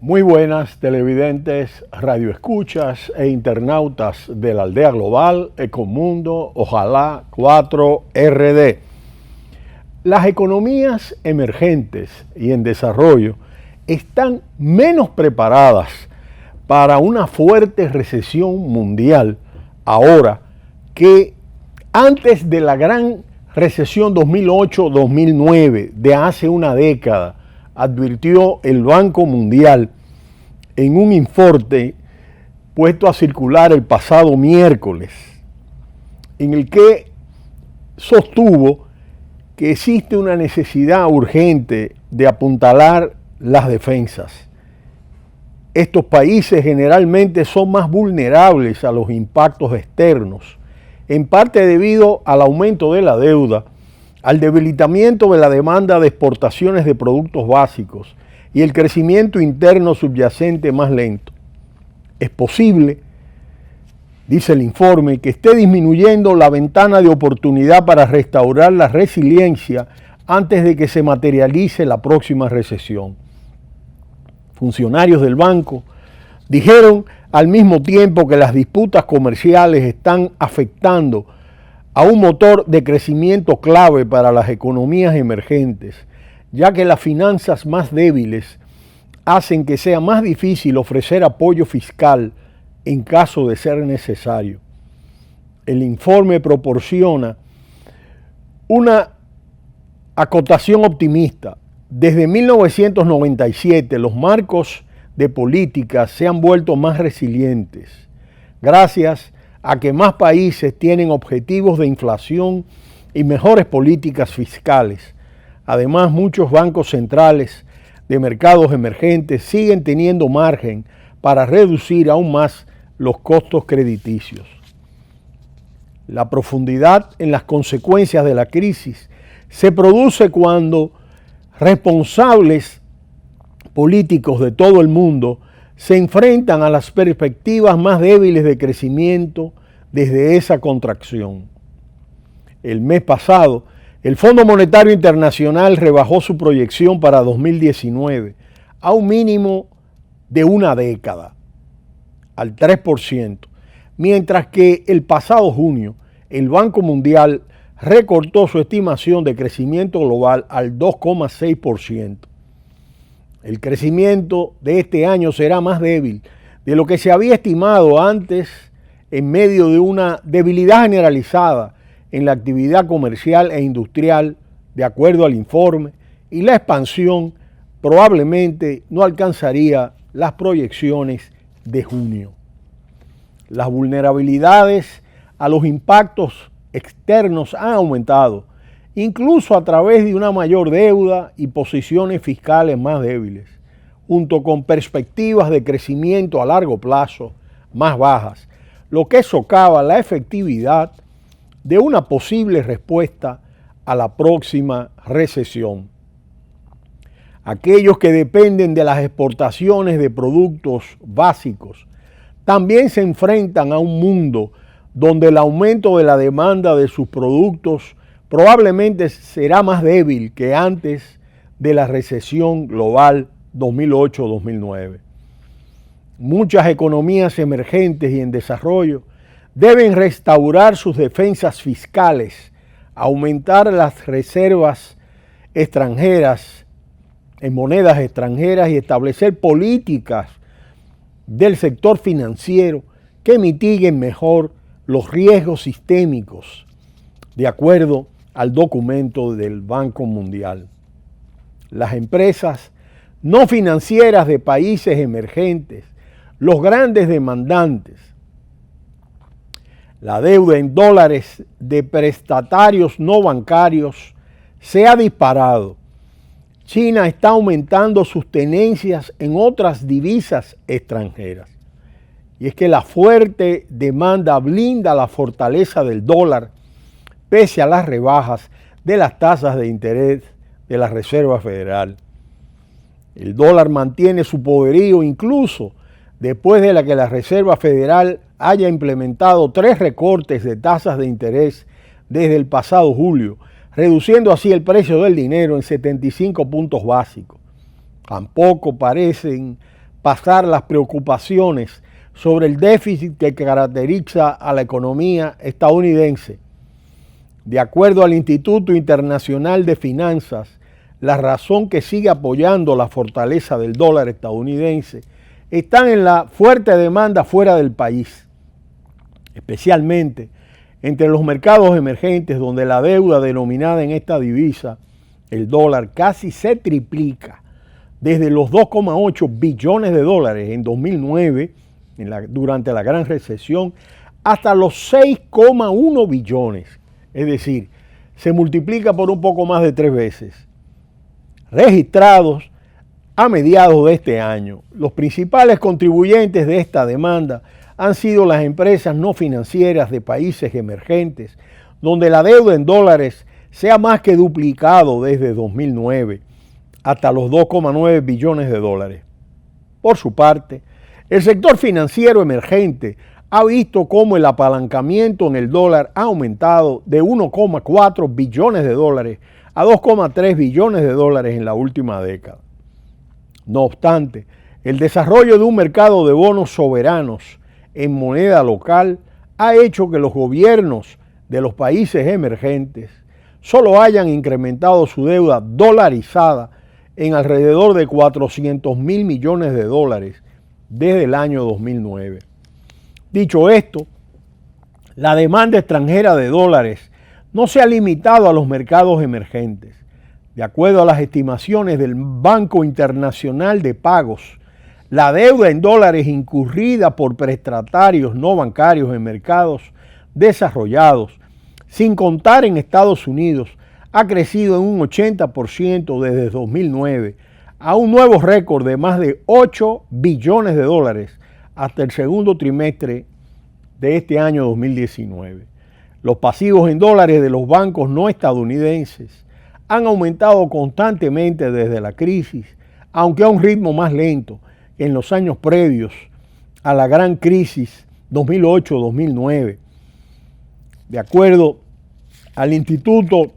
Muy buenas televidentes, radioescuchas e internautas de la aldea global, Ecomundo, Ojalá 4RD. Las economías emergentes y en desarrollo están menos preparadas para una fuerte recesión mundial ahora que antes de la gran recesión 2008-2009 de hace una década, advirtió el Banco Mundial en un informe puesto a circular el pasado miércoles, en el que sostuvo que existe una necesidad urgente de apuntalar las defensas. Estos países generalmente son más vulnerables a los impactos externos, en parte debido al aumento de la deuda, al debilitamiento de la demanda de exportaciones de productos básicos y el crecimiento interno subyacente más lento. Es posible, dice el informe, que esté disminuyendo la ventana de oportunidad para restaurar la resiliencia antes de que se materialice la próxima recesión. Funcionarios del banco dijeron al mismo tiempo que las disputas comerciales están afectando a un motor de crecimiento clave para las economías emergentes, ya que las finanzas más débiles hacen que sea más difícil ofrecer apoyo fiscal en caso de ser necesario. El informe proporciona una acotación optimista. Desde 1997 los marcos de política se han vuelto más resilientes, gracias a que más países tienen objetivos de inflación y mejores políticas fiscales. Además, muchos bancos centrales de mercados emergentes siguen teniendo margen para reducir aún más los costos crediticios. La profundidad en las consecuencias de la crisis se produce cuando responsables políticos de todo el mundo se enfrentan a las perspectivas más débiles de crecimiento desde esa contracción. El mes pasado, el Fondo Monetario Internacional rebajó su proyección para 2019 a un mínimo de una década, al 3%, mientras que el pasado junio el Banco Mundial recortó su estimación de crecimiento global al 2,6%. El crecimiento de este año será más débil de lo que se había estimado antes en medio de una debilidad generalizada en la actividad comercial e industrial, de acuerdo al informe, y la expansión probablemente no alcanzaría las proyecciones de junio. Las vulnerabilidades a los impactos externos han aumentado, incluso a través de una mayor deuda y posiciones fiscales más débiles, junto con perspectivas de crecimiento a largo plazo más bajas, lo que socava la efectividad de una posible respuesta a la próxima recesión. Aquellos que dependen de las exportaciones de productos básicos también se enfrentan a un mundo donde el aumento de la demanda de sus productos probablemente será más débil que antes de la recesión global 2008-2009. Muchas economías emergentes y en desarrollo deben restaurar sus defensas fiscales, aumentar las reservas extranjeras en monedas extranjeras y establecer políticas del sector financiero que mitiguen mejor los riesgos sistémicos, de acuerdo al documento del Banco Mundial. Las empresas no financieras de países emergentes, los grandes demandantes, la deuda en dólares de prestatarios no bancarios se ha disparado. China está aumentando sus tenencias en otras divisas extranjeras. Y es que la fuerte demanda blinda la fortaleza del dólar pese a las rebajas de las tasas de interés de la Reserva Federal. El dólar mantiene su poderío incluso después de que la Reserva Federal haya implementado 3 recortes de tasas de interés desde el pasado julio, reduciendo así el precio del dinero en 75 puntos básicos. Tampoco parecen pasar las preocupaciones sobre el déficit que caracteriza a la economía estadounidense. De acuerdo al Instituto Internacional de Finanzas, la razón que sigue apoyando la fortaleza del dólar estadounidense está en la fuerte demanda fuera del país, especialmente entre los mercados emergentes donde la deuda denominada en esta divisa, el dólar, casi se triplica desde los 2,8 billones de dólares en 2009, durante la gran recesión, hasta los 6,1 billones. Es decir, se multiplica por un poco más de 3 veces. Registrados a mediados de este año, los principales contribuyentes de esta demanda han sido las empresas no financieras de países emergentes, donde la deuda en dólares se ha más que duplicado desde 2009 hasta los 2,9 billones de dólares. Por su parte, el sector financiero emergente ha visto cómo el apalancamiento en el dólar ha aumentado de 1,4 billones de dólares a 2,3 billones de dólares en la última década. No obstante, el desarrollo de un mercado de bonos soberanos en moneda local ha hecho que los gobiernos de los países emergentes solo hayan incrementado su deuda dolarizada en alrededor de 400.000 millones de dólares desde el año 2009. Dicho esto, la demanda extranjera de dólares no se ha limitado a los mercados emergentes. De acuerdo a las estimaciones del Banco Internacional de Pagos, la deuda en dólares incurrida por prestatarios no bancarios en mercados desarrollados, sin contar en Estados Unidos, ha crecido en un 80% desde 2009 a un nuevo récord de más de 8 billones de dólares hasta el segundo trimestre de este año 2019. Los pasivos en dólares de los bancos no estadounidenses han aumentado constantemente desde la crisis, aunque a un ritmo más lento que en los años previos a la gran crisis 2008-2009. De acuerdo al Instituto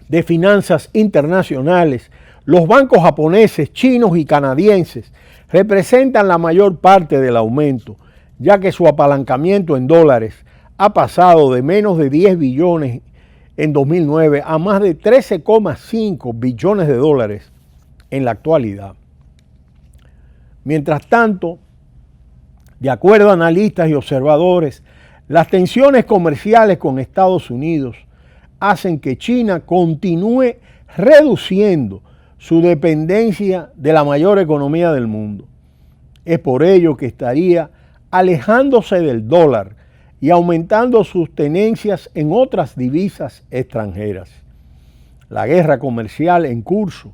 de Finanzas Internacionales, los bancos japoneses, chinos y canadienses representan la mayor parte del aumento, ya que su apalancamiento en dólares ha pasado de menos de 10 billones en 2009 a más de 13,5 billones de dólares en la actualidad. Mientras tanto, de acuerdo a analistas y observadores, las tensiones comerciales con Estados Unidos hacen que China continúe reduciendo su dependencia de la mayor economía del mundo. Es por ello que estaría alejándose del dólar y aumentando sus tenencias en otras divisas extranjeras. La guerra comercial en curso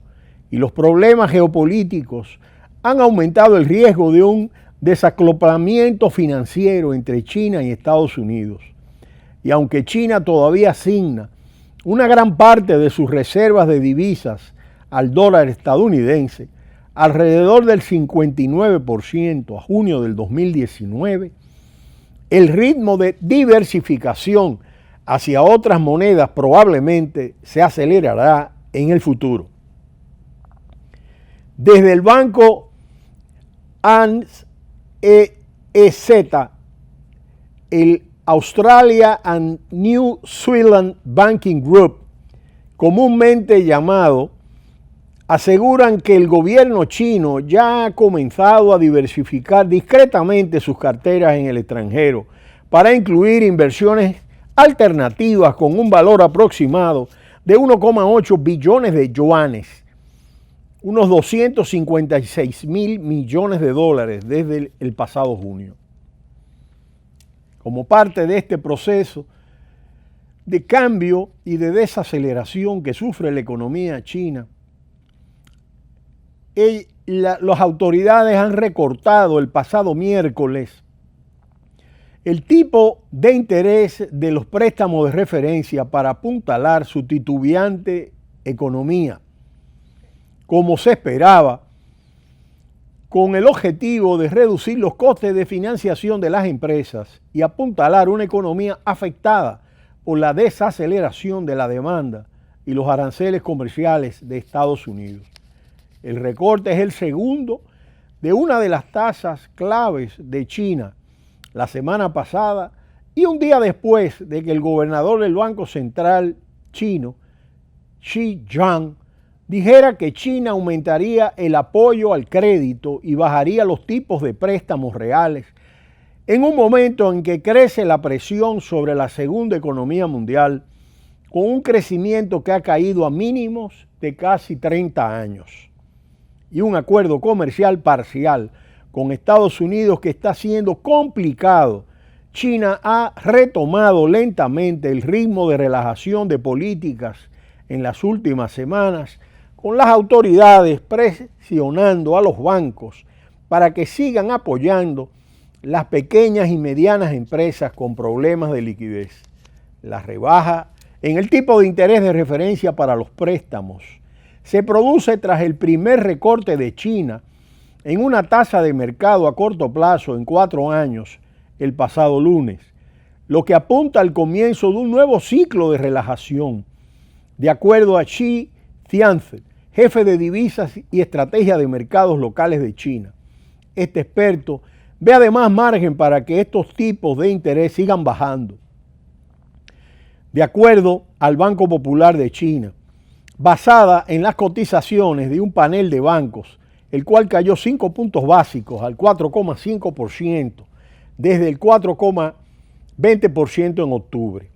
y los problemas geopolíticos han aumentado el riesgo de un desacoplamiento financiero entre China y Estados Unidos. Y aunque China todavía asigna una gran parte de sus reservas de divisas al dólar estadounidense, alrededor del 59% a junio del 2019, el ritmo de diversificación hacia otras monedas probablemente se acelerará en el futuro. Desde el banco ANZ, el Australia and New Zealand Banking Group, comúnmente llamado, aseguran que el gobierno chino ya ha comenzado a diversificar discretamente sus carteras en el extranjero para incluir inversiones alternativas con un valor aproximado de 1,8 billones de yuanes, unos 256.000 millones de dólares desde el pasado junio. Como parte de este proceso de cambio y de desaceleración que sufre la economía china, las autoridades han recortado el pasado miércoles el tipo de interés de los préstamos de referencia para apuntalar su titubeante economía, como se esperaba, con el objetivo de reducir los costes de financiación de las empresas y apuntalar una economía afectada por la desaceleración de la demanda y los aranceles comerciales de Estados Unidos. El recorte es el segundo de una de las tasas claves de China la semana pasada y un día después de que el gobernador del Banco Central chino, Xi Jinping, dijera que China aumentaría el apoyo al crédito y bajaría los tipos de préstamos reales en un momento en que crece la presión sobre la segunda economía mundial, con un crecimiento que ha caído a mínimos de casi 30 años, y un acuerdo comercial parcial con Estados Unidos que está siendo complicado. China ha retomado lentamente el ritmo de relajación de políticas en las últimas semanas, con las autoridades presionando a los bancos para que sigan apoyando las pequeñas y medianas empresas con problemas de liquidez. La rebaja en el tipo de interés de referencia para los préstamos se produce tras el primer recorte de China en una tasa de mercado a corto plazo en 4 años el pasado lunes, lo que apunta al comienzo de un nuevo ciclo de relajación. De acuerdo a Xi Tianze, jefe de divisas y estrategia de mercados locales de China, este experto ve además margen para que estos tipos de interés sigan bajando. De acuerdo al Banco Popular de China, basada en las cotizaciones de un panel de bancos, el cual cayó 5 puntos básicos al 4,5% desde el 4,20% en octubre.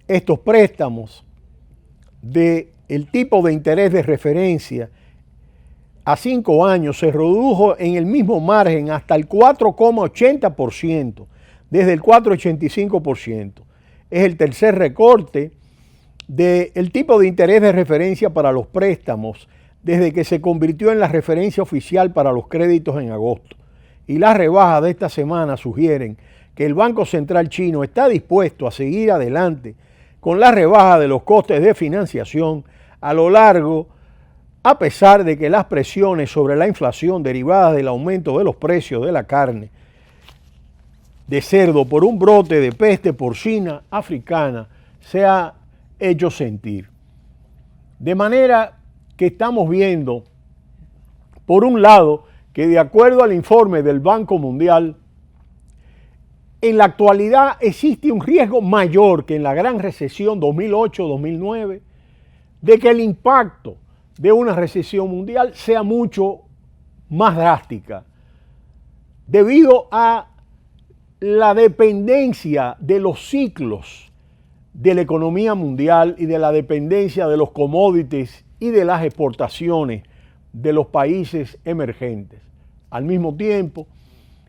Estos préstamos del tipo de interés de referencia a 5 años se redujo en el mismo margen hasta el 4,80% desde el 4,85%. Es el tercer recorte del tipo de interés de referencia para los préstamos desde que se convirtió en la referencia oficial para los créditos en agosto. Y las rebajas de esta semana sugieren que el Banco Central chino está dispuesto a seguir adelante con la rebaja de los costes de financiación a lo largo, a pesar de que las presiones sobre la inflación derivadas del aumento de los precios de la carne de cerdo por un brote de peste porcina africana se ha hecho sentir. De manera que estamos viendo, por un lado, que de acuerdo al informe del Banco Mundial, en la actualidad existe un riesgo mayor que en la gran recesión 2008-2009 de que el impacto de una recesión mundial sea mucho más drástica, debido a la dependencia de los ciclos de la economía mundial y de la dependencia de los commodities y de las exportaciones de los países emergentes. Al mismo tiempo,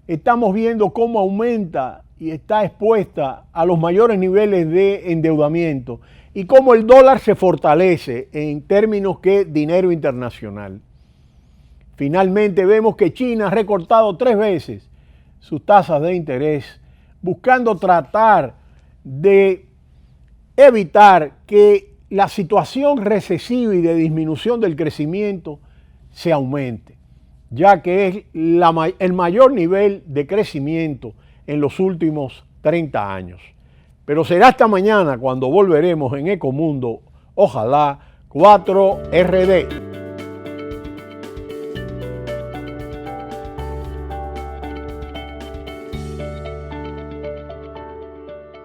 estamos viendo cómo aumenta y está expuesta a los mayores niveles de endeudamiento y cómo el dólar se fortalece en términos que dinero internacional. Finalmente vemos que China ha recortado 3 veces sus tasas de interés, buscando tratar de evitar que la situación recesiva y de disminución del crecimiento se aumente, ya que es el mayor nivel de crecimiento en los últimos 30 años. Pero será hasta mañana cuando volveremos en Ecomundo, ojalá 4RD.